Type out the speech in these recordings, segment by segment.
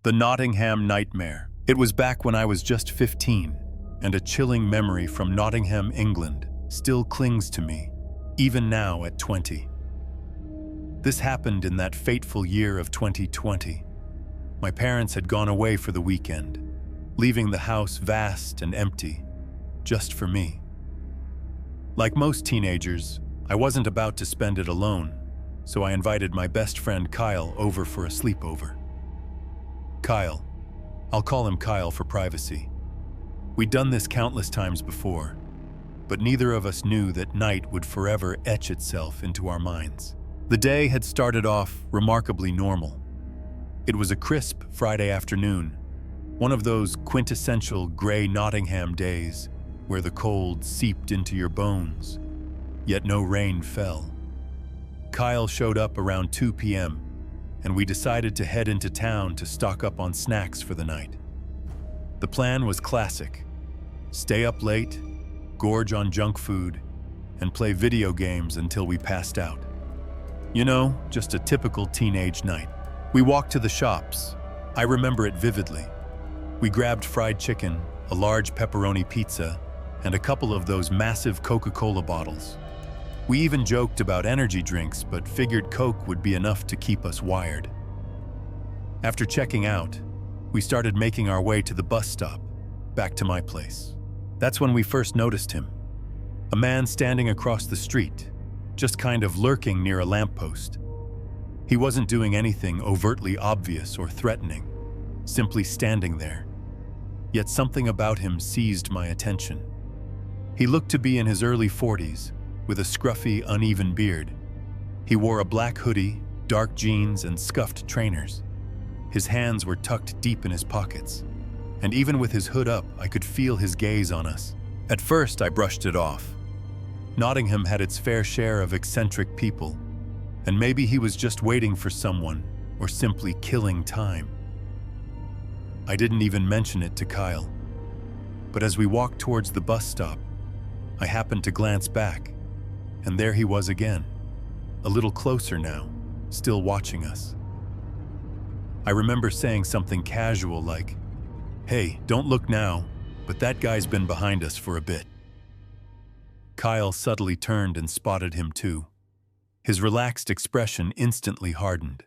The Nottingham Nightmare. It was back when I was just 15, and a chilling memory from Nottingham, England, still clings to me, even now at 20. This happened in that fateful year of 2020. My parents had gone away for the weekend, leaving the house vast and empty, just for me. Like most teenagers, I wasn't about to spend it alone, so I invited my best friend Kyle over for a sleepover. Kyle. I'll call him Kyle for privacy. We'd done this countless times before, but neither of us knew that night would forever etch itself into our minds. The day had started off remarkably normal. It was a crisp Friday afternoon, one of those quintessential gray Nottingham days where the cold seeped into your bones, yet no rain fell. Kyle showed up around 2 p.m., and we decided to head into town to stock up on snacks for the night. The plan was classic: stay up late, gorge on junk food, and play video games until we passed out. You know, just a typical teenage night. We walked to the shops. I remember it vividly. We grabbed fried chicken, a large pepperoni pizza, and a couple of those massive Coca-Cola bottles. We even joked about energy drinks, but figured Coke would be enough to keep us wired. After checking out, we started making our way to the bus stop, back to my place. That's when we first noticed him. A man standing across the street, just kind of lurking near a lamppost. He wasn't doing anything overtly obvious or threatening, simply standing there. Yet something about him seized my attention. He looked to be in his early 40s, with a scruffy, uneven beard. He wore a black hoodie, dark jeans, and scuffed trainers. His hands were tucked deep in his pockets, and even with his hood up, I could feel his gaze on us. At first, I brushed it off. Nottingham had its fair share of eccentric people, and maybe he was just waiting for someone, or simply killing time. I didn't even mention it to Kyle. But as we walked towards the bus stop, I happened to glance back, and there he was again, a little closer now, still watching us. I remember saying something casual like, "Hey, don't look now, but that guy's been behind us for a bit." Kyle subtly turned and spotted him too. His relaxed expression instantly hardened.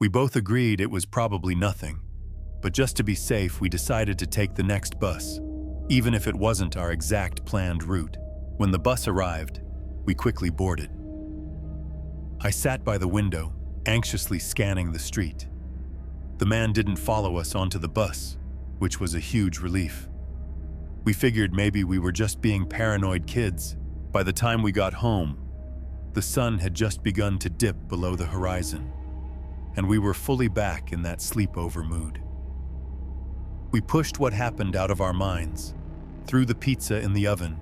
We both agreed it was probably nothing, but just to be safe, we decided to take the next bus, even if it wasn't our exact planned route. When the bus arrived, we quickly boarded. I sat by the window, anxiously scanning the street. The man didn't follow us onto the bus, which was a huge relief. We figured maybe we were just being paranoid kids. By the time we got home, the sun had just begun to dip below the horizon, and we were fully back in that sleepover mood. We pushed what happened out of our minds, threw the pizza in the oven,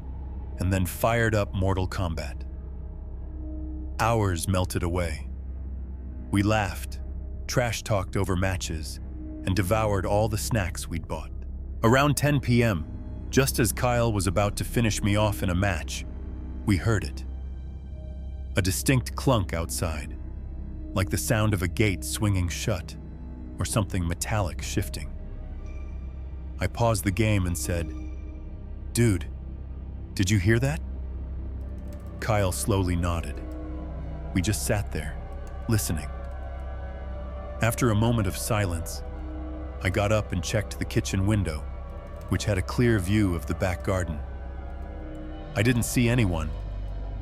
and then fired up Mortal Kombat. Hours melted away. We laughed, trash-talked over matches, and devoured all the snacks we'd bought. Around 10 p.m., just as Kyle was about to finish me off in a match, we heard it. A distinct clunk outside, like the sound of a gate swinging shut, or something metallic shifting. I paused the game and said, "Dude, did you hear that?" Kyle slowly nodded. We just sat there, listening. After a moment of silence, I got up and checked the kitchen window, which had a clear view of the back garden. I didn't see anyone,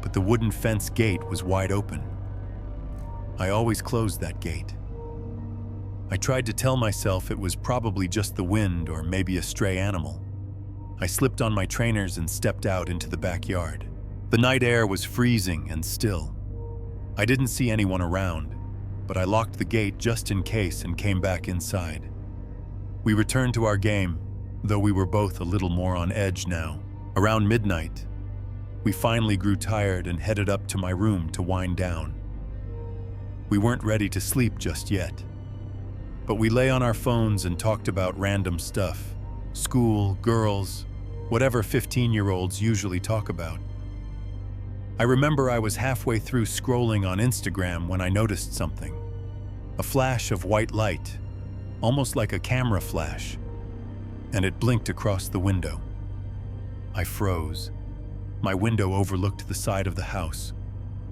but the wooden fence gate was wide open. I always closed that gate. I tried to tell myself it was probably just the wind or maybe a stray animal. I slipped on my trainers and stepped out into the backyard. The night air was freezing and still. I didn't see anyone around, but I locked the gate just in case and came back inside. We returned to our game, though we were both a little more on edge now. Around midnight, we finally grew tired and headed up to my room to wind down. We weren't ready to sleep just yet, but we lay on our phones and talked about random stuff. School, girls, whatever 15-year-olds usually talk about. I remember I was halfway through scrolling on Instagram when I noticed something. A flash of white light, almost like a camera flash, and it blinked across the window. I froze. My window overlooked the side of the house,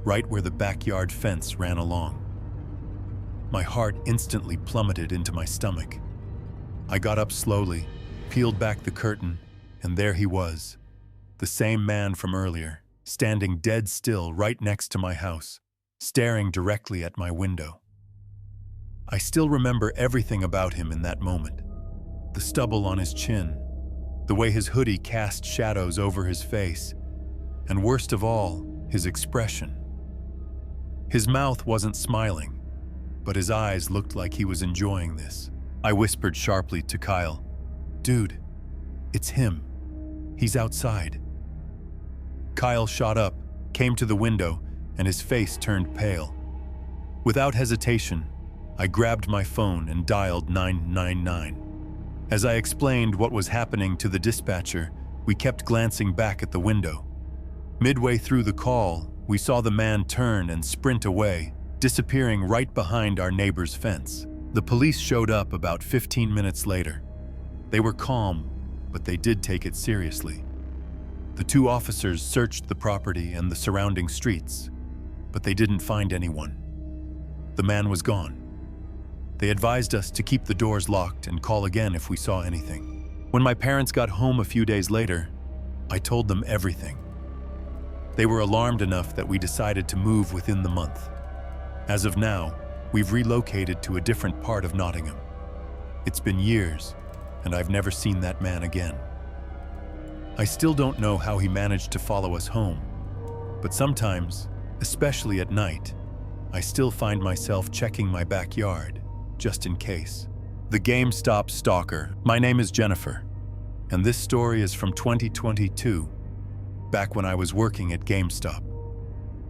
right where the backyard fence ran along. My heart instantly plummeted into my stomach. I got up slowly, peeled back the curtain, and there he was, the same man from earlier, standing dead still right next to my house, staring directly at my window. I still remember everything about him in that moment. The stubble on his chin, the way his hoodie cast shadows over his face, and worst of all, his expression. His mouth wasn't smiling, but his eyes looked like he was enjoying this. I whispered sharply to Kyle, "Dude, it's him. He's outside." Kyle shot up, came to the window, and his face turned pale. Without hesitation, I grabbed my phone and dialed 999. As I explained what was happening to the dispatcher, we kept glancing back at the window. Midway through the call, we saw the man turn and sprint away, disappearing right behind our neighbor's fence. The police showed up about 15 minutes later. They were calm, but they did take it seriously. The two officers searched the property and the surrounding streets, but they didn't find anyone. The man was gone. They advised us to keep the doors locked and call again if we saw anything. When my parents got home a few days later, I told them everything. They were alarmed enough that we decided to move within the month. As of now, we've relocated to a different part of Nottingham. It's been years, and I've never seen that man again. I still don't know how he managed to follow us home, but sometimes, especially at night, I still find myself checking my backyard, just in case. The GameStop Stalker. My name is Jennifer, and this story is from 2022, back when I was working at GameStop.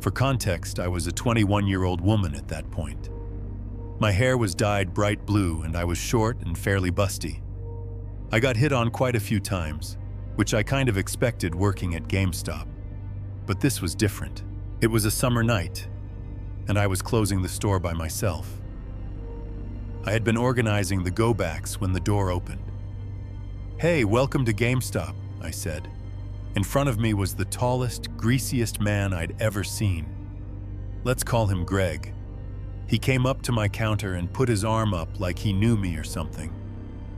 For context, I was a 21-year-old woman at that point. My hair was dyed bright blue and I was short and fairly busty. I got hit on quite a few times, which I kind of expected working at GameStop. But this was different. It was a summer night, and I was closing the store by myself. I had been organizing the go-backs when the door opened. "Hey, welcome to GameStop," I said. In front of me was the tallest, greasiest man I'd ever seen. Let's call him Greg. He came up to my counter and put his arm up like he knew me or something.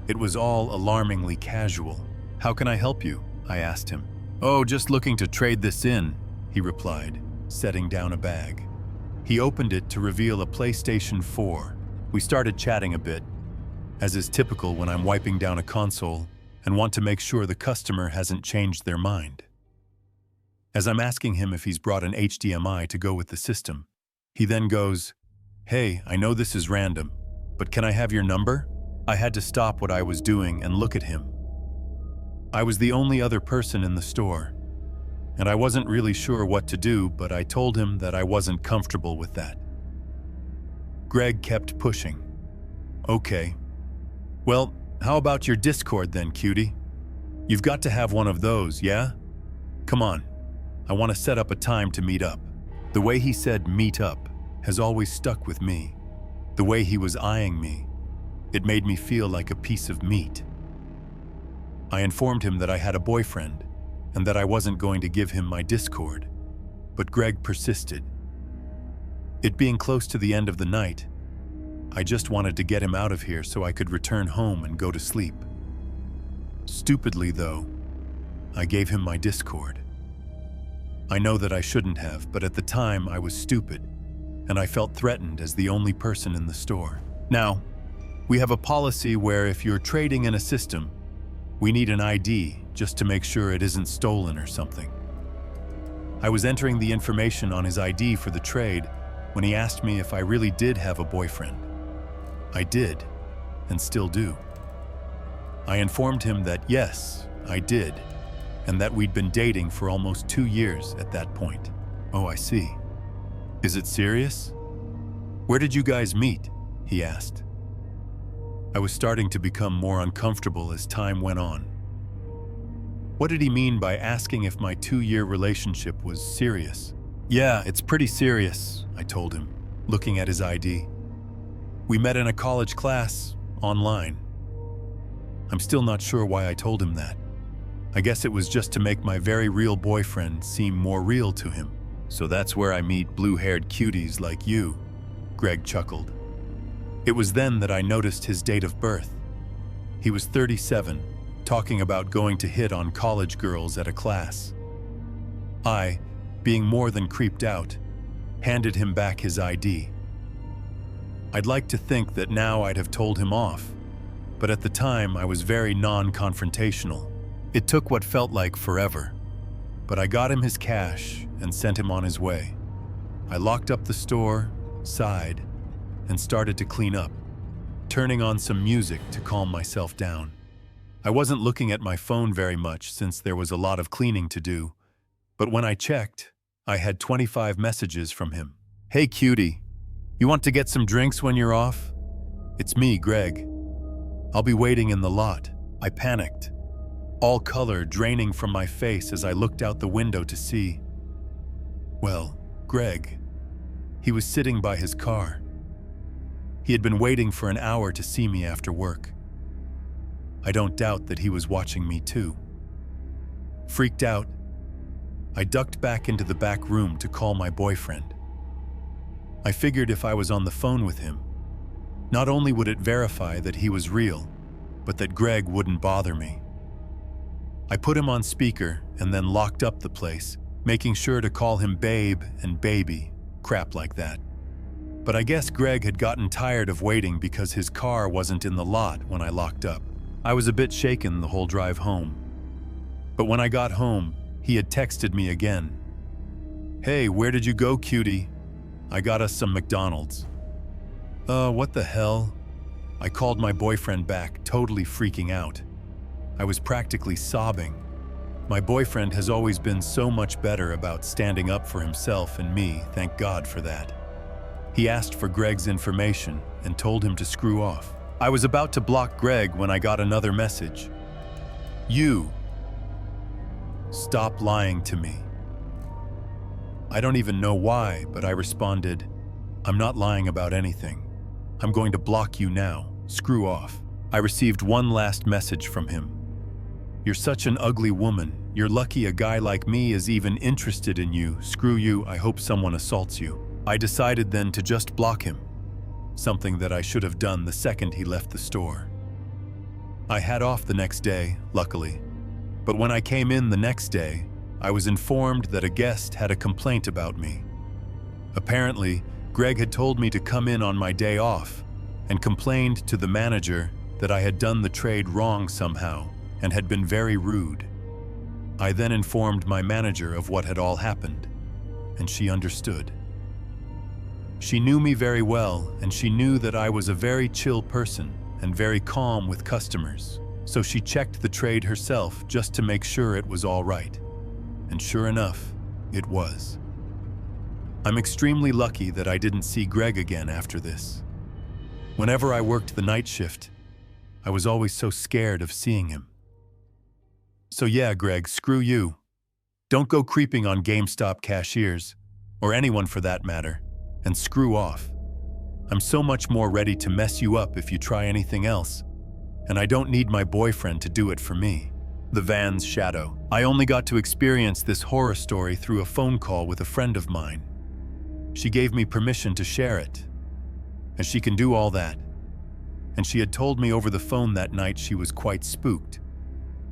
It was all alarmingly casual. "How can I help you?" I asked him. "Oh, just looking to trade this in," he replied, setting down a bag. He opened it to reveal a PlayStation 4. We started chatting a bit, as is typical when I'm wiping down a console and want to make sure the customer hasn't changed their mind. As I'm asking him if he's brought an HDMI to go with the system, he then goes, "Hey, I know this is random, but can I have your number?" I had to stop what I was doing and look at him. I was the only other person in the store, and I wasn't really sure what to do, but I told him that I wasn't comfortable with that. Greg kept pushing. "Okay. Well, how about your Discord then, cutie? You've got to have one of those, yeah? Come on. I want to set up a time to meet up." The way he said "meet up" has always stuck with me. The way he was eyeing me, it made me feel like a piece of meat. I informed him that I had a boyfriend and that I wasn't going to give him my Discord, but Greg persisted. It being close to the end of the night, I just wanted to get him out of here so I could return home and go to sleep. Stupidly, though, I gave him my Discord. I know that I shouldn't have, but at the time I was stupid, and I felt threatened as the only person in the store. Now, we have a policy where if you're trading in a system, we need an ID just to make sure it isn't stolen or something. I was entering the information on his ID for the trade when he asked me if I really did have a boyfriend. I did, and still do. I informed him that yes, I did, and that we'd been dating for almost 2 years at that point. "Oh, I see. Is it serious? Where did you guys meet?" he asked. I was starting to become more uncomfortable as time went on. What did he mean by asking if my 2-year relationship was serious? "Yeah, it's pretty serious," I told him, looking at his ID. "We met in a college class online. I'm still not sure why I told him that. I guess it was just to make my very real boyfriend seem more real to him. So that's where I meet blue-haired cuties like you, Greg chuckled. It was then that I noticed his date of birth. He was 37, talking about going to hit on college girls at a class. I, being more than creeped out, handed him back his ID. I'd like to think that now I'd have told him off, but at the time I was very non-confrontational. It took what felt like forever, but I got him his cash and sent him on his way. I locked up the store, sighed, and started to clean up, turning on some music to calm myself down. I wasn't looking at my phone very much since there was a lot of cleaning to do, but when I checked, I had 25 messages from him. "Hey cutie, you want to get some drinks when you're off? It's me, Greg. I'll be waiting in the lot." I panicked, all color draining from my face as I looked out the window to see, well, Greg. He was sitting by his car. He had been waiting for an hour to see me after work. I don't doubt that he was watching me too. Freaked out, I ducked back into the back room to call my boyfriend. I figured if I was on the phone with him, not only would it verify that he was real, but that Greg wouldn't bother me. I put him on speaker and then locked up the place, making sure to call him babe and baby, crap like that. But I guess Greg had gotten tired of waiting because his car wasn't in the lot when I locked up. I was a bit shaken the whole drive home. But when I got home, he had texted me again. "Hey, where did you go, cutie? I got us some McDonald's." What the hell? I called my boyfriend back, totally freaking out. I was practically sobbing. My boyfriend has always been so much better about standing up for himself and me, thank God for that. He asked for Greg's information and told him to screw off. I was about to block Greg when I got another message. "You. Stop lying to me." I don't even know why, but I responded, "I'm not lying about anything. I'm going to block you now. Screw off." I received one last message from him. "You're such an ugly woman. You're lucky a guy like me is even interested in you. Screw you. I hope someone assaults you." I decided then to just block him, something that I should have done the second he left the store. I had off the next day, luckily, but when I came in the next day, I was informed that a guest had a complaint about me. Apparently, Greg had told me to come in on my day off and complained to the manager that I had done the trade wrong somehow and had been very rude. I then informed my manager of what had all happened, and she understood. She knew me very well, and she knew that I was a very chill person and very calm with customers, so she checked the trade herself just to make sure it was all right. And sure enough, it was. I'm extremely lucky that I didn't see Greg again after this. Whenever I worked the night shift, I was always so scared of seeing him. So yeah, Greg, screw you. Don't go creeping on GameStop cashiers, or anyone for that matter, and screw off. I'm so much more ready to mess you up if you try anything else, and I don't need my boyfriend to do it for me. The van's shadow. I only got to experience this horror story through a phone call with a friend of mine. She gave me permission to share it, and she can do all that. And she had told me over the phone that night she was quite spooked.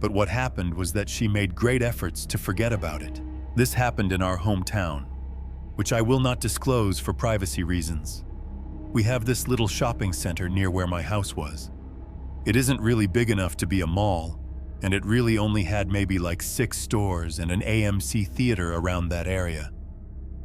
But what happened was that she made great efforts to forget about it. This happened in our hometown, which I will not disclose for privacy reasons. We have this little shopping center near where my house was. It isn't really big enough to be a mall, and it really only had maybe like 6 stores and an AMC theater around that area.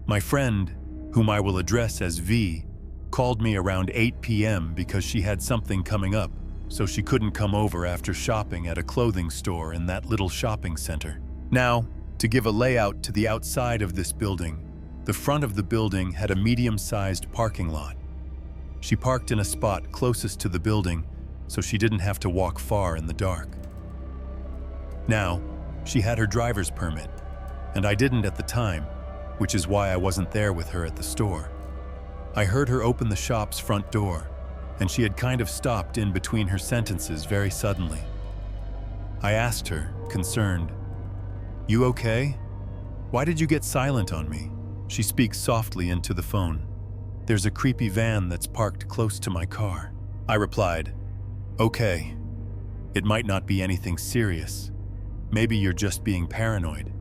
My friend, whom I will address as V, called me around 8 p.m. because she had something coming up, so she couldn't come over after shopping at a clothing store in that little shopping center. Now, to give a layout to the outside of this building, the front of the building had a medium-sized parking lot. She parked in a spot closest to the building, so she didn't have to walk far in the dark. Now, she had her driver's permit, and I didn't at the time, which is why I wasn't there with her at the store. I heard her open the shop's front door, and she had kind of stopped in between her sentences very suddenly. I asked her, concerned, "You okay? Why did you get silent on me?" She speaks softly into the phone. "There's a creepy van that's parked close to my car." I replied, "Okay. It might not be anything serious. Maybe you're just being paranoid."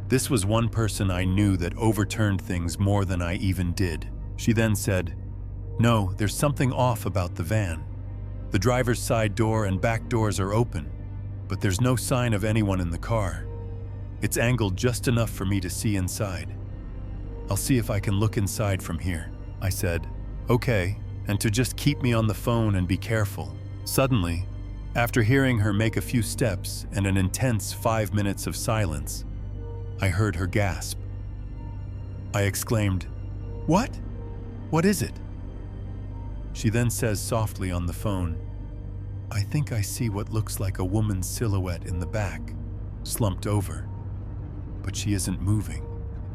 This was one person I knew that overturned things more than I even did. She then said, "No, there's something off about the van. The driver's side door and back doors are open, but there's no sign of anyone in the car. It's angled just enough for me to see inside. I'll see if I can look inside from here." I said, "Okay," and to just keep me on the phone and be careful. Suddenly, after hearing her make a few steps and an intense 5 minutes of silence, I heard her gasp. I exclaimed, "What? What is it?" She then says softly on the phone, "I think I see what looks like a woman's silhouette in the back, slumped over, but she isn't moving."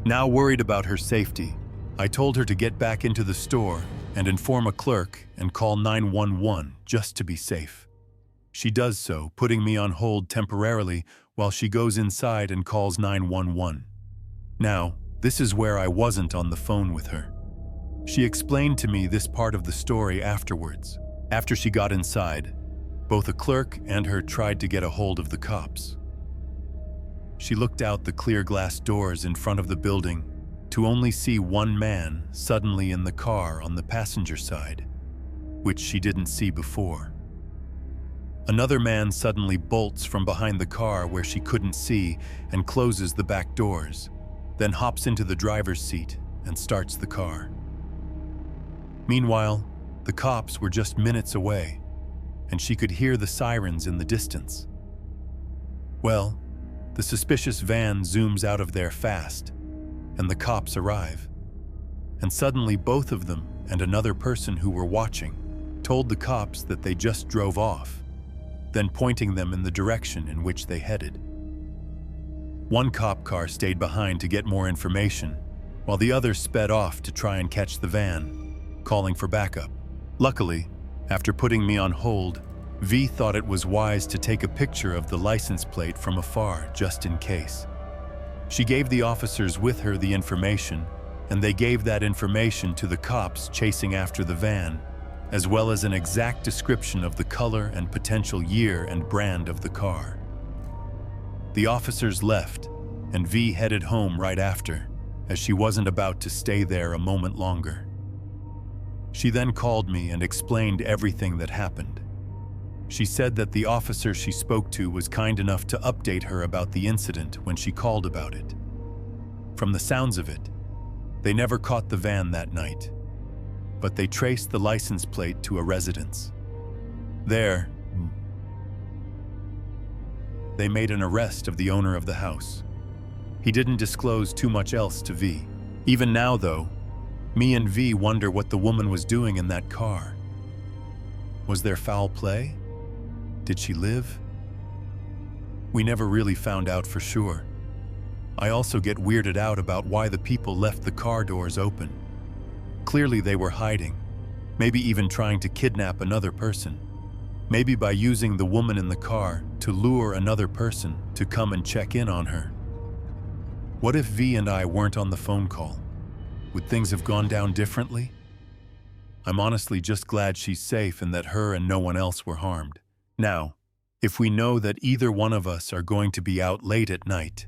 Now worried about her safety, I told her to get back into the store and inform a clerk and call 911 just to be safe. She does so, putting me on hold temporarily while she goes inside and calls 911. Now, this is where I wasn't on the phone with her. She explained to me this part of the story afterwards. After she got inside, both a clerk and her tried to get a hold of the cops. She looked out the clear glass doors in front of the building to only see one man suddenly in the car on the passenger side, which she didn't see before. Another man suddenly bolts from behind the car where she couldn't see and closes the back doors, then hops into the driver's seat and starts the car. Meanwhile, the cops were just minutes away, and she could hear the sirens in the distance. Well, the suspicious van zooms out of there fast, and the cops arrive. And suddenly both of them and another person who were watching told the cops that they just drove off, then pointing them in the direction in which they headed. One cop car stayed behind to get more information, while the other sped off to try and catch the van, calling for backup. Luckily, after putting me on hold, V thought it was wise to take a picture of the license plate from afar just in case. She gave the officers with her the information, and they gave that information to the cops chasing after the van, as well as an exact description of the color and potential year and brand of the car. The officers left, and V headed home right after, as she wasn't about to stay there a moment longer. She then called me and explained everything that happened. She said that the officer she spoke to was kind enough to update her about the incident when she called about it. From the sounds of it, they never caught the van that night, but they traced the license plate to a residence. There, they made an arrest of the owner of the house. He didn't disclose too much else to V. Even now, though, me and V wonder what the woman was doing in that car. Was there foul play? Did she live? We never really found out for sure. I also get weirded out about why the people left the car doors open. Clearly they were hiding, maybe even trying to kidnap another person. Maybe by using the woman in the car to lure another person to come and check in on her. What if V and I weren't on the phone call? Would things have gone down differently? I'm honestly just glad she's safe and that her and no one else were harmed. Now, if we know that either one of us are going to be out late at night,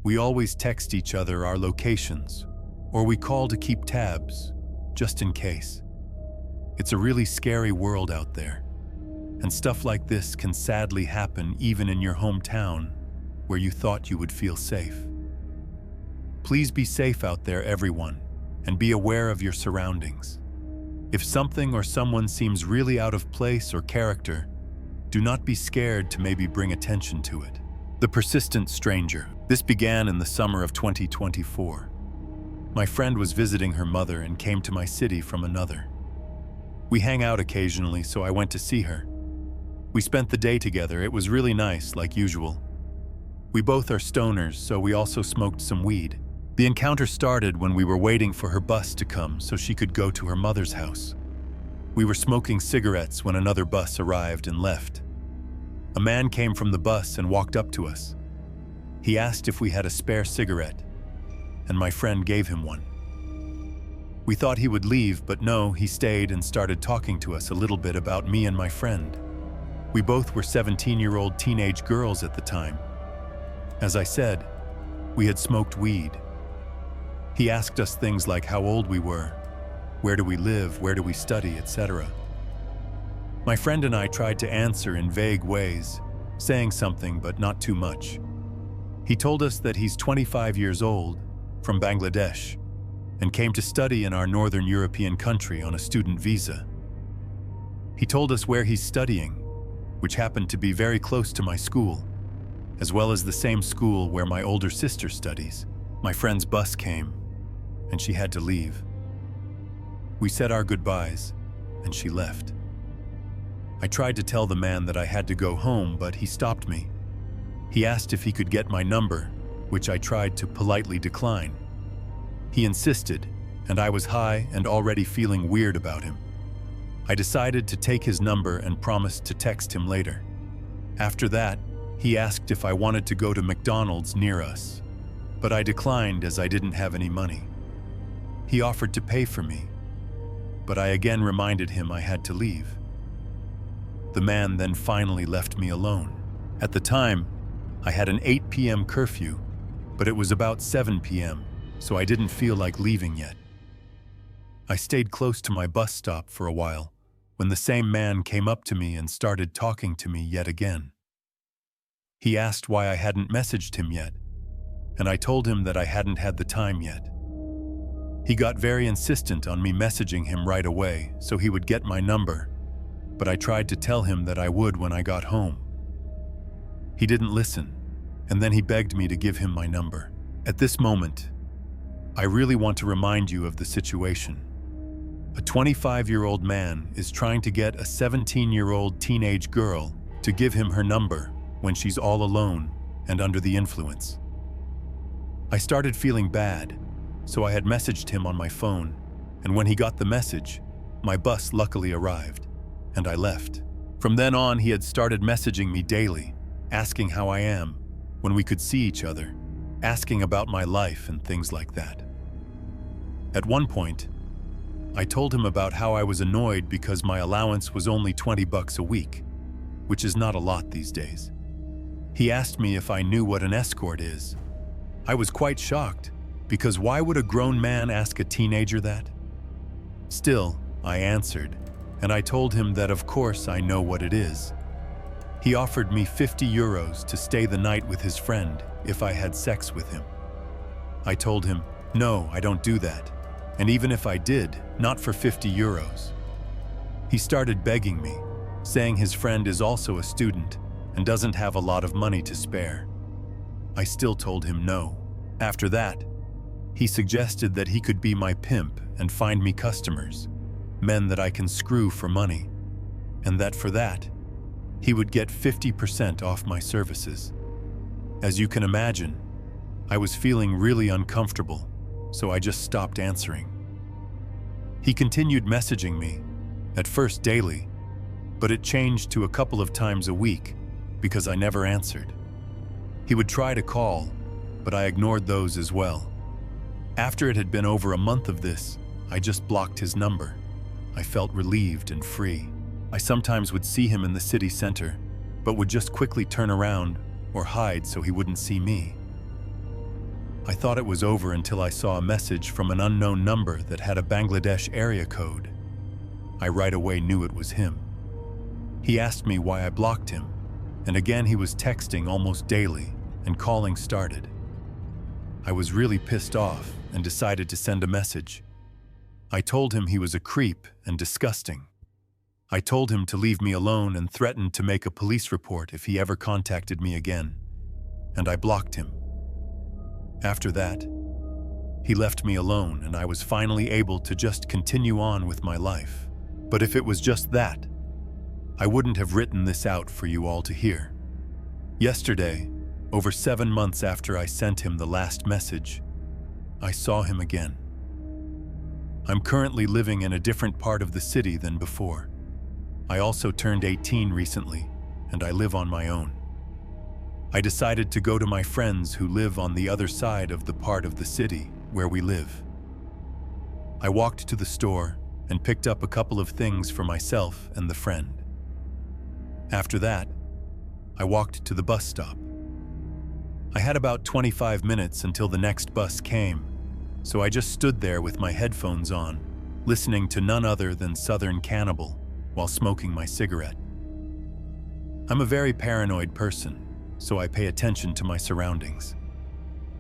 we always text each other our locations, or we call to keep tabs, just in case. It's a really scary world out there, and stuff like this can sadly happen even in your hometown, where you thought you would feel safe. Please be safe out there, everyone, and be aware of your surroundings. If something or someone seems really out of place or character, do not be scared to maybe bring attention to it. The persistent stranger. This began in the summer of 2024. My friend was visiting her mother and came to my city from another. We hang out occasionally, so I went to see her. We spent the day together. It was really nice, like usual. We both are stoners, so we also smoked some weed. The encounter started when we were waiting for her bus to come so she could go to her mother's house. We were smoking cigarettes when another bus arrived and left. A man came from the bus and walked up to us. He asked if we had a spare cigarette, and my friend gave him one. We thought he would leave, but no, he stayed and started talking to us a little bit about me and my friend. We both were 17-year-old teenage girls at the time. As I said, we had smoked weed. He asked us things like how old we were, where do we live, where do we study, etc. My friend and I tried to answer in vague ways, saying something but not too much. He told us that he's 25 years old, from Bangladesh, and came to study in our northern European country on a student visa. He told us where he's studying, which happened to be very close to my school, as well as the same school where my older sister studies. My friend's bus came, and she had to leave. We said our goodbyes, and she left. I tried to tell the man that I had to go home, but he stopped me. He asked if he could get my number, which I tried to politely decline. He insisted, and I was high and already feeling weird about him. I decided to take his number and promised to text him later. After that, he asked if I wanted to go to McDonald's near us, but I declined as I didn't have any money. He offered to pay for me, but I again reminded him I had to leave. The man then finally left me alone. At the time, I had an 8 p.m. curfew, but it was about 7 p.m., so I didn't feel like leaving yet. I stayed close to my bus stop for a while, when the same man came up to me and started talking to me yet again. He asked why I hadn't messaged him yet, and I told him that I hadn't had the time yet. He got very insistent on me messaging him right away so he would get my number, but I tried to tell him that I would when I got home. He didn't listen, and then he begged me to give him my number. At this moment, I really want to remind you of the situation. A 25-year-old man is trying to get a 17-year-old teenage girl to give him her number when she's all alone and under the influence. I started feeling bad, so I had messaged him on my phone, and when he got the message, my bus luckily arrived, and I left. From then on, he had started messaging me daily, asking how I am, when we could see each other, asking about my life and things like that. At one point, I told him about how I was annoyed because my allowance was only $20 a week, which is not a lot these days. He asked me if I knew what an escort is. I was quite shocked, because why would a grown man ask a teenager that? Still, I answered, and I told him that of course I know what it is. He offered me 50 euros to stay the night with his friend if I had sex with him. I told him, no, I don't do that. And even if I did, not for 50 euros. He started begging me, saying his friend is also a student and doesn't have a lot of money to spare. I still told him no. After that, he suggested that he could be my pimp and find me customers, men that I can screw for money, and that for that, he would get 50% off my services. As you can imagine, I was feeling really uncomfortable, so I just stopped answering. He continued messaging me, at first daily, but it changed to a couple of times a week because I never answered. He would try to call, but I ignored those as well. After it had been over a month of this, I just blocked his number. I felt relieved and free. I sometimes would see him in the city center, but would just quickly turn around or hide so he wouldn't see me. I thought it was over until I saw a message from an unknown number that had a Bangladesh area code. I right away knew it was him. He asked me why I blocked him, and again he was texting almost daily, and calling started. I was really pissed off and decided to send a message. I told him he was a creep and disgusting. I told him to leave me alone and threatened to make a police report if he ever contacted me again, and I blocked him. After that, he left me alone and I was finally able to just continue on with my life. But if it was just that, I wouldn't have written this out for you all to hear. Yesterday, over 7 months after I sent him the last message, I saw him again. I'm currently living in a different part of the city than before. I also turned 18 recently, and I live on my own. I decided to go to my friends who live on the other side of the part of the city where we live. I walked to the store and picked up a couple of things for myself and the friend. After that, I walked to the bus stop. I had about 25 minutes until the next bus came, so I just stood there with my headphones on, listening to none other than Southern Cannibal while smoking my cigarette. I'm a very paranoid person, so I pay attention to my surroundings.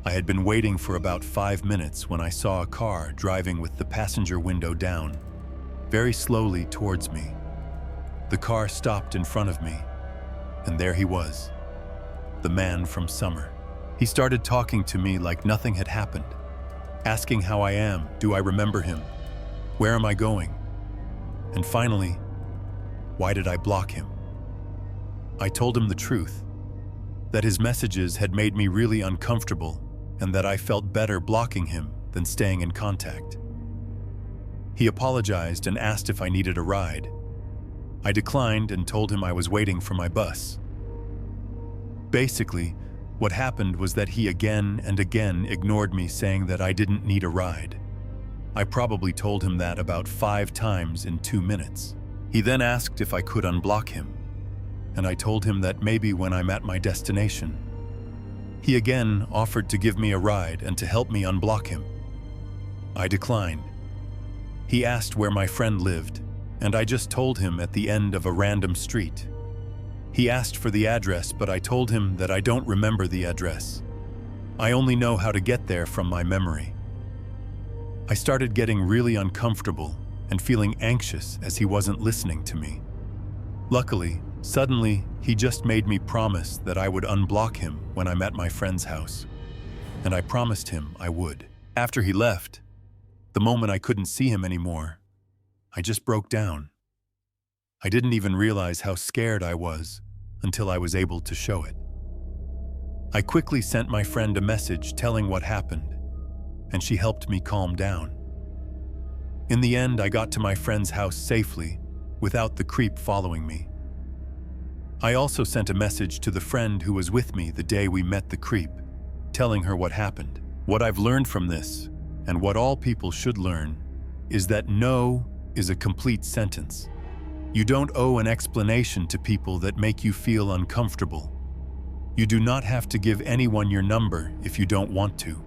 I had been waiting for about 5 minutes when I saw a car driving with the passenger window down, very slowly towards me. The car stopped in front of me, and there he was, the man from Summer. He started talking to me like nothing had happened, asking how I am, do I remember him, where am I going, and finally, why did I block him? I told him the truth, that his messages had made me really uncomfortable and that I felt better blocking him than staying in contact. He apologized and asked if I needed a ride. I declined and told him I was waiting for my bus. Basically, what happened was that he again and again ignored me, saying that I didn't need a ride. I probably told him that about 5 times in 2 minutes. He then asked if I could unblock him, and I told him that maybe when I'm at my destination. He again offered to give me a ride and to help me unblock him. I declined. He asked where my friend lived, and I just told him at the end of a random street. He asked for the address, but I told him that I don't remember the address. I only know how to get there from my memory. I started getting really uncomfortable and feeling anxious as he wasn't listening to me. Luckily, suddenly, he just made me promise that I would unblock him when I'm at my friend's house. And I promised him I would. After he left, the moment I couldn't see him anymore, I just broke down. I didn't even realize how scared I was until I was able to show it. I quickly sent my friend a message telling what happened, and she helped me calm down. In the end, I got to my friend's house safely, without the creep following me. I also sent a message to the friend who was with me the day we met the creep, telling her what happened. What I've learned from this, and what all people should learn, is that no is a complete sentence. You don't owe an explanation to people that make you feel uncomfortable. You do not have to give anyone your number if you don't want to.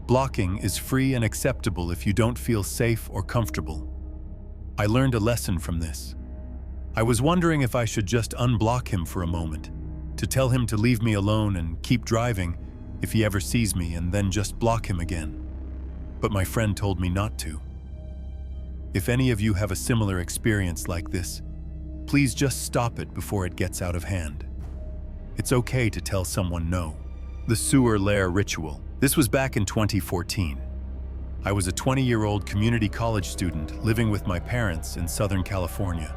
Blocking is free and acceptable if you don't feel safe or comfortable. I learned a lesson from this. I was wondering if I should just unblock him for a moment, to tell him to leave me alone and keep driving if he ever sees me, and then just block him again. But my friend told me not to. If any of you have a similar experience like this, please just stop it before it gets out of hand. It's okay to tell someone no. The sewer lair ritual. This was back in 2014. I was a 20-year-old community college student living with my parents in Southern California.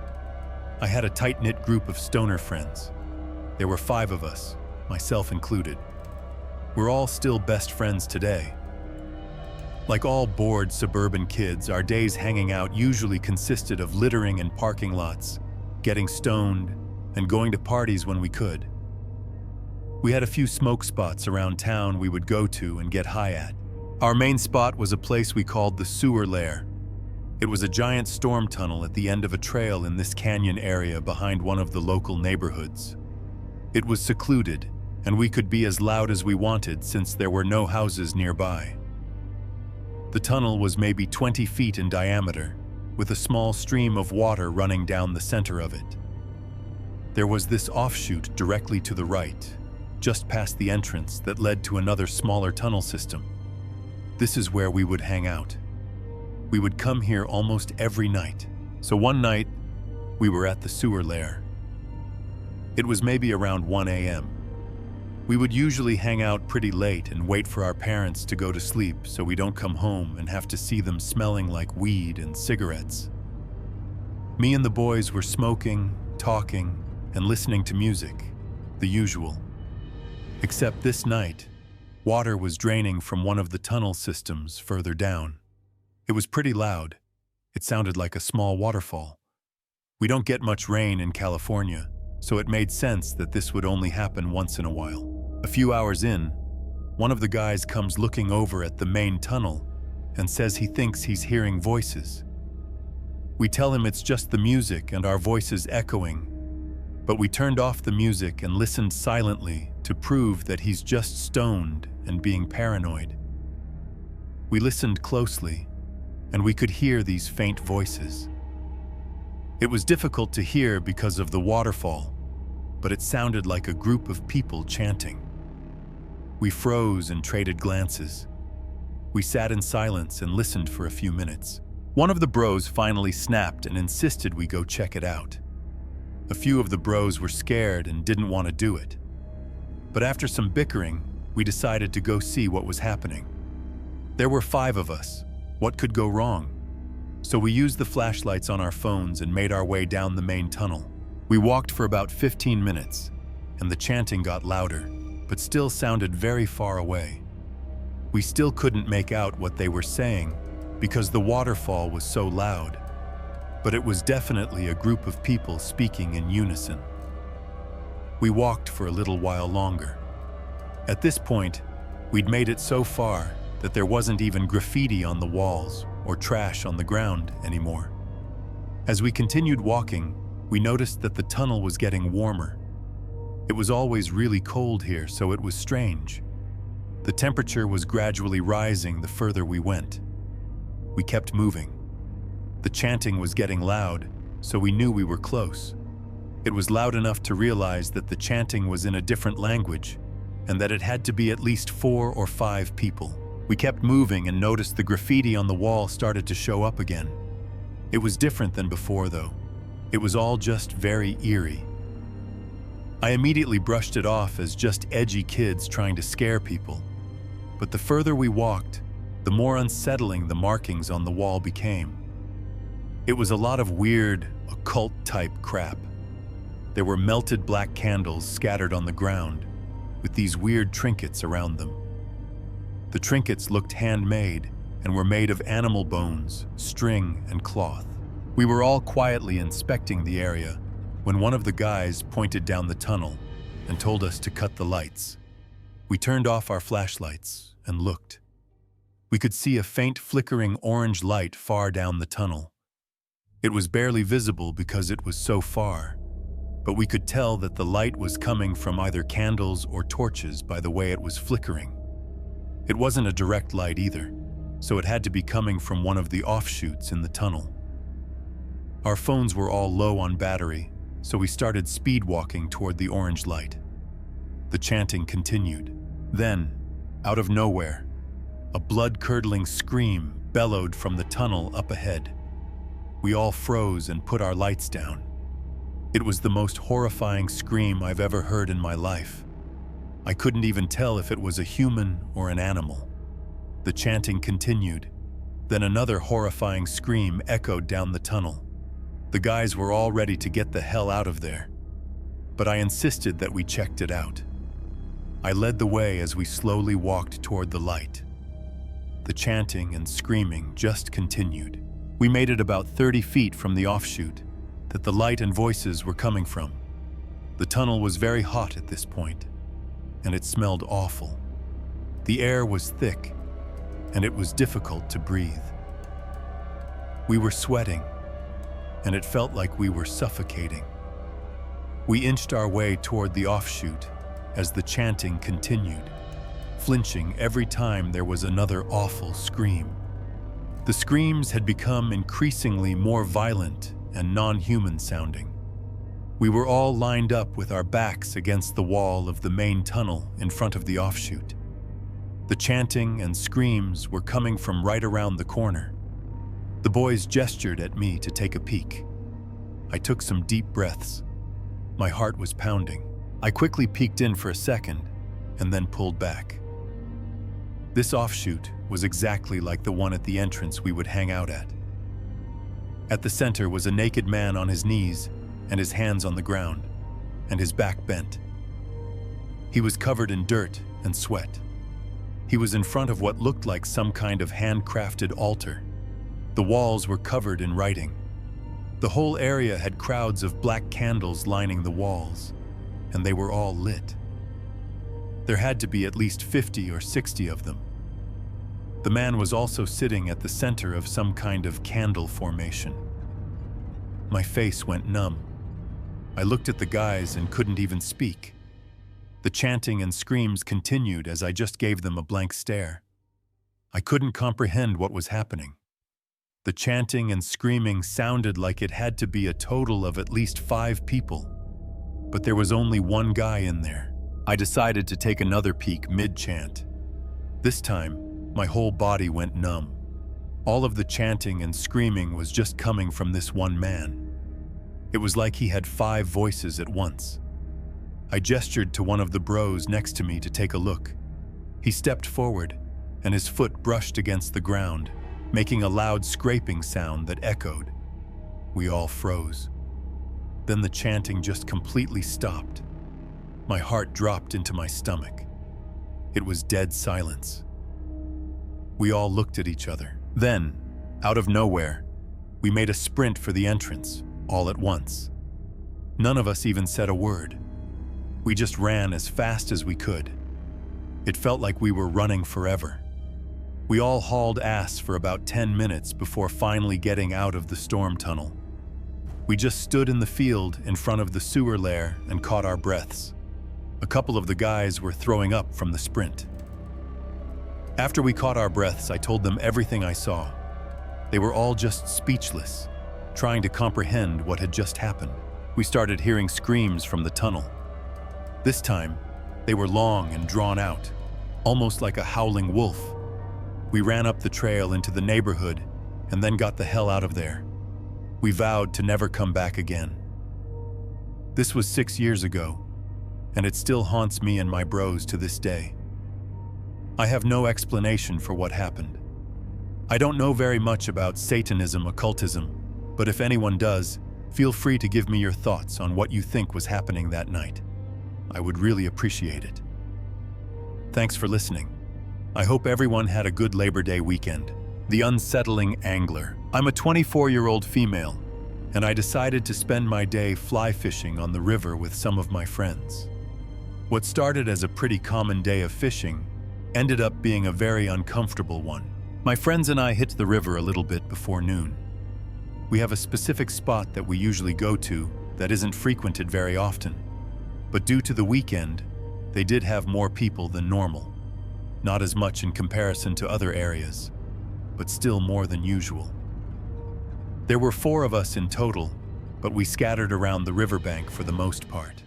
I had a tight-knit group of stoner friends. There were 5 of us, myself included. We're all still best friends today. Like all bored suburban kids, our days hanging out usually consisted of littering in parking lots, getting stoned, and going to parties when we could. We had a few smoke spots around town we would go to and get high at. Our main spot was a place we called the sewer lair. It was a giant storm tunnel at the end of a trail in this canyon area behind one of the local neighborhoods. It was secluded, and we could be as loud as we wanted since there were no houses nearby. The tunnel was maybe 20 feet in diameter, with a small stream of water running down the center of it. There was this offshoot directly to the right, just past the entrance that led to another smaller tunnel system. This is where we would hang out. We would come here almost every night. So one night, we were at the sewer lair. It was maybe around 1 a.m. We would usually hang out pretty late and wait for our parents to go to sleep so we don't come home and have to see them smelling like weed and cigarettes. Me and the boys were smoking, talking, and listening to music, the usual. Except this night, water was draining from one of the tunnel systems further down. It was pretty loud. It sounded like a small waterfall. We don't get much rain in California, so it made sense that this would only happen once in a while. A few hours in, one of the guys comes looking over at the main tunnel and says he thinks he's hearing voices. We tell him it's just the music and our voices echoing, but we turned off the music and listened silently to prove that he's just stoned and being paranoid. We listened closely, and we could hear these faint voices. It was difficult to hear because of the waterfall, but it sounded like a group of people chanting. We froze and traded glances. We sat in silence and listened for a few minutes. One of the bros finally snapped and insisted we go check it out. A few of the bros were scared and didn't want to do it. But after some bickering, we decided to go see what was happening. There were 5 of us. What could go wrong? So we used the flashlights on our phones and made our way down the main tunnel. We walked for about 15 minutes, and the chanting got louder, but still sounded very far away. We still couldn't make out what they were saying because the waterfall was so loud, but it was definitely a group of people speaking in unison. We walked for a little while longer. At this point, we'd made it so far that there wasn't even graffiti on the walls or trash on the ground anymore. As we continued walking, we noticed that the tunnel was getting warmer. It was always really cold here, so it was strange. The temperature was gradually rising the further we went. We kept moving. The chanting was getting loud, so we knew we were close. It was loud enough to realize that the chanting was in a different language and that it had to be at least 4 or 5 people. We kept moving and noticed the graffiti on the wall started to show up again. It was different than before, though. It was all just very eerie. I immediately brushed it off as just edgy kids trying to scare people. But the further we walked, the more unsettling the markings on the wall became. It was a lot of weird, occult-type crap. There were melted black candles scattered on the ground, with these weird trinkets around them. The trinkets looked handmade and were made of animal bones, string, and cloth. We were all quietly inspecting the area when one of the guys pointed down the tunnel and told us to cut the lights. We turned off our flashlights and looked. We could see a faint flickering orange light far down the tunnel. It was barely visible because it was so far, but we could tell that the light was coming from either candles or torches by the way it was flickering. It wasn't a direct light either, so it had to be coming from one of the offshoots in the tunnel. Our phones were all low on battery, so we started speed walking toward the orange light. The chanting continued. Then, out of nowhere, a blood-curdling scream bellowed from the tunnel up ahead. We all froze and put our lights down. It was the most horrifying scream I've ever heard in my life. I couldn't even tell if it was a human or an animal. The chanting continued. Then another horrifying scream echoed down the tunnel. The guys were all ready to get the hell out of there, but I insisted that we checked it out. I led the way as we slowly walked toward the light. The chanting and screaming just continued. We made it about 30 feet from the offshoot that the light and voices were coming from. The tunnel was very hot at this point, and it smelled awful. The air was thick, and it was difficult to breathe. We were sweating, and it felt like we were suffocating. We inched our way toward the offshoot as the chanting continued, flinching every time there was another awful scream. The screams had become increasingly more violent and non-human sounding. We were all lined up with our backs against the wall of the main tunnel in front of the offshoot. The chanting and screams were coming from right around the corner. The boys gestured at me to take a peek. I took some deep breaths. My heart was pounding. I quickly peeked in for a second and then pulled back. This offshoot was exactly like the one at the entrance we would hang out at. At the center was a naked man on his knees and his hands on the ground, and his back bent. He was covered in dirt and sweat. He was in front of what looked like some kind of handcrafted altar. The walls were covered in writing. The whole area had crowds of black candles lining the walls, and they were all lit. There had to be at least 50 or 60 of them. The man was also sitting at the center of some kind of candle formation. My face went numb. I looked at the guys and couldn't even speak. The chanting and screams continued as I just gave them a blank stare. I couldn't comprehend what was happening. The chanting and screaming sounded like it had to be a total of at least 5 people, but there was only one guy in there. I decided to take another peek mid-chant. This time, my whole body went numb. All of the chanting and screaming was just coming from this one man. It was like he had 5 voices at once. I gestured to one of the bros next to me to take a look. He stepped forward, and his foot brushed against the ground, making a loud scraping sound that echoed. We all froze. Then the chanting just completely stopped. My heart dropped into my stomach. It was dead silence. We all looked at each other. Then, out of nowhere, we made a sprint for the entrance, all at once. None of us even said a word. We just ran as fast as we could. It felt like we were running forever. We all hauled ass for about 10 minutes before finally getting out of the storm tunnel. We just stood in the field in front of the sewer lair and caught our breaths. A couple of the guys were throwing up from the sprint. After we caught our breaths, I told them everything I saw. They were all just speechless, trying to comprehend what had just happened. We started hearing screams from the tunnel. This time, they were long and drawn out, almost like a howling wolf. We ran up the trail into the neighborhood and then got the hell out of there. We vowed to never come back again. This was 6 years ago, and it still haunts me and my bros to this day. I have no explanation for what happened. I don't know very much about Satanism, occultism, but if anyone does, feel free to give me your thoughts on what you think was happening that night. I would really appreciate it. Thanks for listening. I hope everyone had a good Labor Day weekend. The Unsettling Angler. I'm a 24-year-old female, and I decided to spend my day fly fishing on the river with some of my friends. What started as a pretty common day of fishing ended up being a very uncomfortable one. My friends and I hit the river a little bit before noon. We have a specific spot that we usually go to that isn't frequented very often, but due to the weekend, they did have more people than normal. Not as much in comparison to other areas, but still more than usual. There were 4 of us in total, but we scattered around the riverbank for the most part.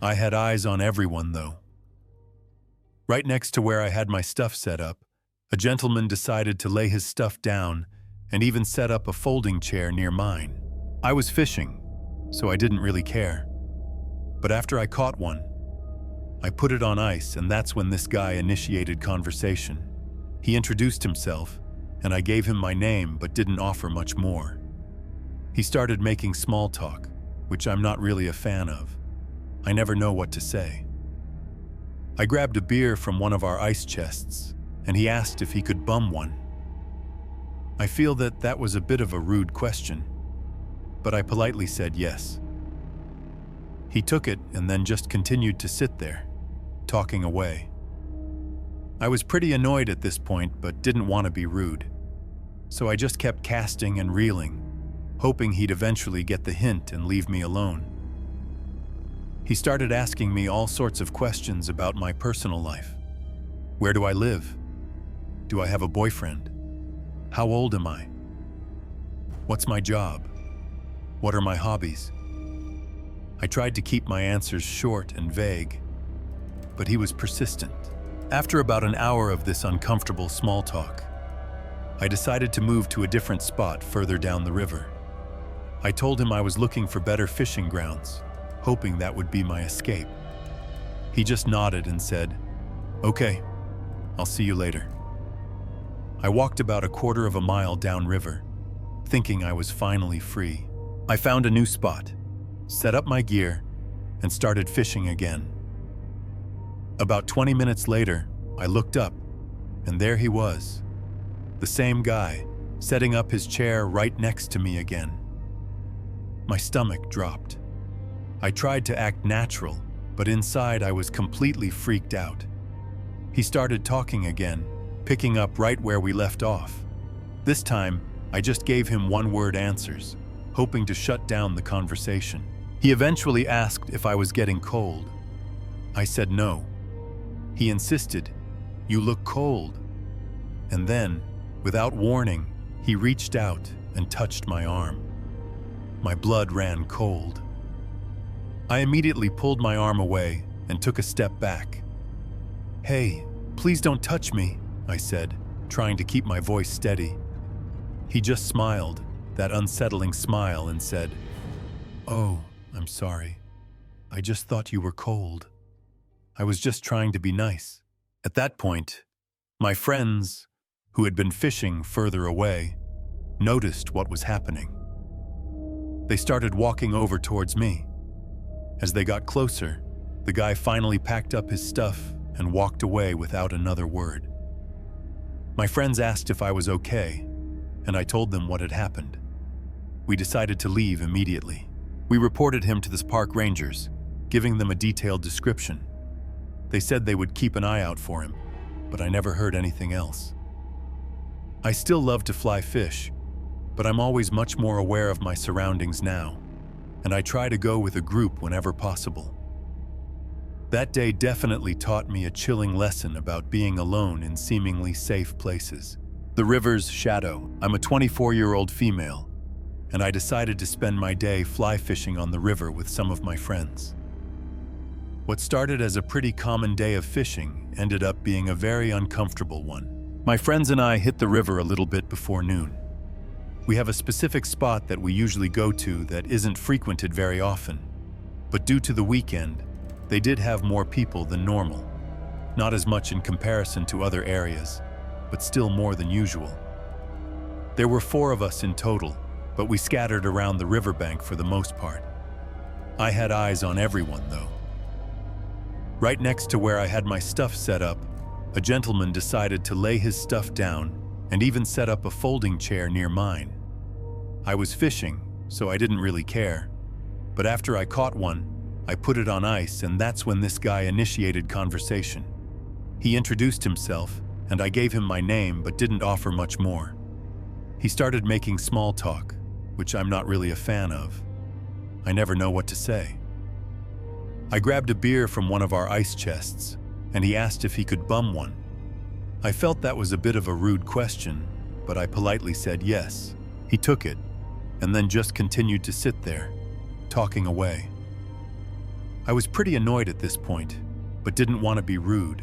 I had eyes on everyone, though. Right next to where I had my stuff set up, a gentleman decided to lay his stuff down and even set up a folding chair near mine. I was fishing, so I didn't really care. But after I caught one, I put it on ice, and that's when this guy initiated conversation. He introduced himself, and I gave him my name but didn't offer much more. He started making small talk, which I'm not really a fan of. I never know what to say. I grabbed a beer from one of our ice chests, and he asked if he could bum one. I feel that that was a bit of a rude question, but I politely said yes. He took it and then just continued to sit there, talking away. I was pretty annoyed at this point, but didn't want to be rude. So I just kept casting and reeling, hoping he'd eventually get the hint and leave me alone. He started asking me all sorts of questions about my personal life. Where do I live? Do I have a boyfriend? How old am I? What's my job? What are my hobbies? I tried to keep my answers short and vague, but he was persistent. After about an hour of this uncomfortable small talk, I decided to move to a different spot further down the river. I told him I was looking for better fishing grounds, hoping that would be my escape. He just nodded and said, "Okay, I'll see you later." I walked about a quarter of a mile downriver, thinking I was finally free. I found a new spot, set up my gear, and started fishing again. About 20 minutes later, I looked up, and there he was. The same guy, setting up his chair right next to me again. My stomach dropped. I tried to act natural, but inside I was completely freaked out. He started talking again, picking up right where we left off. This time, I just gave him one-word answers, hoping to shut down the conversation. He eventually asked if I was getting cold. I said no. He insisted, "You look cold." And then, without warning, he reached out and touched my arm. My blood ran cold. I immediately pulled my arm away and took a step back. "Hey, please don't touch me," I said, trying to keep my voice steady. He just smiled, that unsettling smile, and said, "Oh, I'm sorry. I just thought you were cold. I was just trying to be nice." At that point, my friends, who had been fishing further away, noticed what was happening. They started walking over towards me. As they got closer, the guy finally packed up his stuff and walked away without another word. My friends asked if I was okay, and I told them what had happened. We decided to leave immediately. We reported him to the park rangers, giving them a detailed description. They said they would keep an eye out for him, but I never heard anything else. I still love to fly fish, but I'm always much more aware of my surroundings now, and I try to go with a group whenever possible. That day definitely taught me a chilling lesson about being alone in seemingly safe places. The river's shadow. I'm a 24-year-old female, and I decided to spend my day fly fishing on the river with some of my friends. What started as a pretty common day of fishing ended up being a very uncomfortable one. My friends and I hit the river a little bit before noon. We have a specific spot that we usually go to that isn't frequented very often, but due to the weekend, they did have more people than normal. Not as much in comparison to other areas, but still more than usual. There were 4 of us in total, but we scattered around the riverbank for the most part. I had eyes on everyone, though. Right next to where I had my stuff set up, a gentleman decided to lay his stuff down and even set up a folding chair near mine. I was fishing, so I didn't really care, but after I caught one, I put it on ice, and that's when this guy initiated conversation. He introduced himself, and I gave him my name but didn't offer much more. He started making small talk, which I'm not really a fan of. I never know what to say. I grabbed a beer from one of our ice chests, and he asked if he could bum one. I felt that was a bit of a rude question, but I politely said yes. He took it, and then just continued to sit there, talking away. I was pretty annoyed at this point, but didn't want to be rude.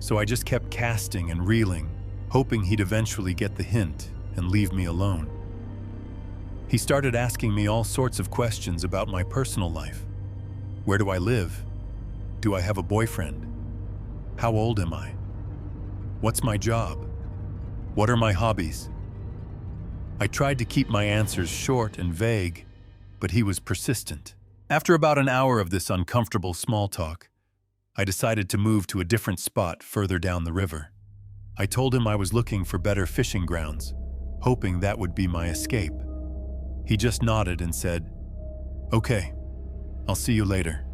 So I just kept casting and reeling, hoping he'd eventually get the hint and leave me alone. He started asking me all sorts of questions about my personal life. Where do I live? Do I have a boyfriend? How old am I? What's my job? What are my hobbies? I tried to keep my answers short and vague, but he was persistent. After about an hour of this uncomfortable small talk, I decided to move to a different spot further down the river. I told him I was looking for better fishing grounds, hoping that would be my escape. He just nodded and said, "Okay, I'll see you later."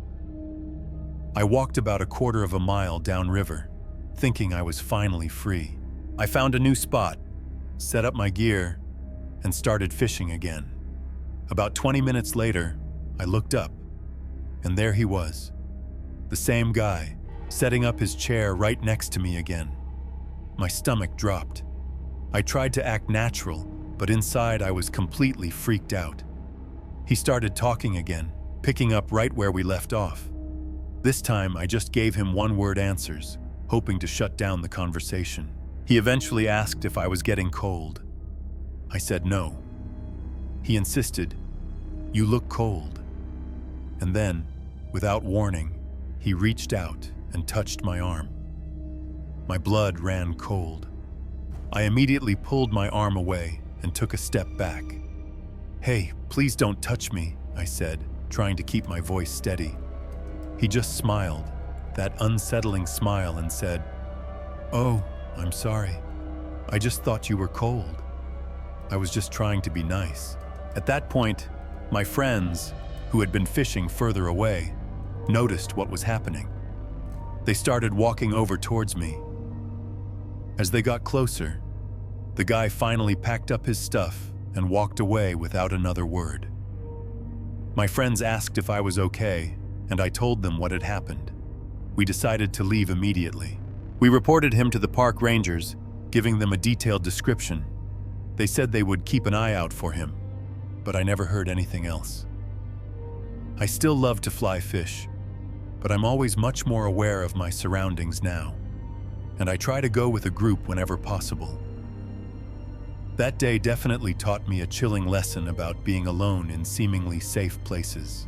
I walked about a quarter of a mile downriver, thinking I was finally free. I found a new spot, set up my gear, and started fishing again. About 20 minutes later, I looked up, and there he was, the same guy, setting up his chair right next to me again. My stomach dropped. I tried to act natural, but inside I was completely freaked out. He started talking again, picking up right where we left off. This time, I just gave him one-word answers, hoping to shut down the conversation. He eventually asked if I was getting cold. I said no. He insisted, "You look cold." And then, without warning, he reached out and touched my arm. My blood ran cold. I immediately pulled my arm away and took a step back. "Hey, please don't touch me," I said, trying to keep my voice steady. He just smiled, that unsettling smile, and said, "Oh, I'm sorry. I just thought you were cold." I was just trying to be nice. At that point, my friends, who had been fishing further away, noticed what was happening. They started walking over towards me. As they got closer, the guy finally packed up his stuff and walked away without another word. My friends asked if I was okay, and I told them what had happened. We decided to leave immediately. We reported him to the park rangers, giving them a detailed description. They said they would keep an eye out for him, but I never heard anything else. I still love to fly fish, but I'm always much more aware of my surroundings now, and I try to go with a group whenever possible. That day definitely taught me a chilling lesson about being alone in seemingly safe places.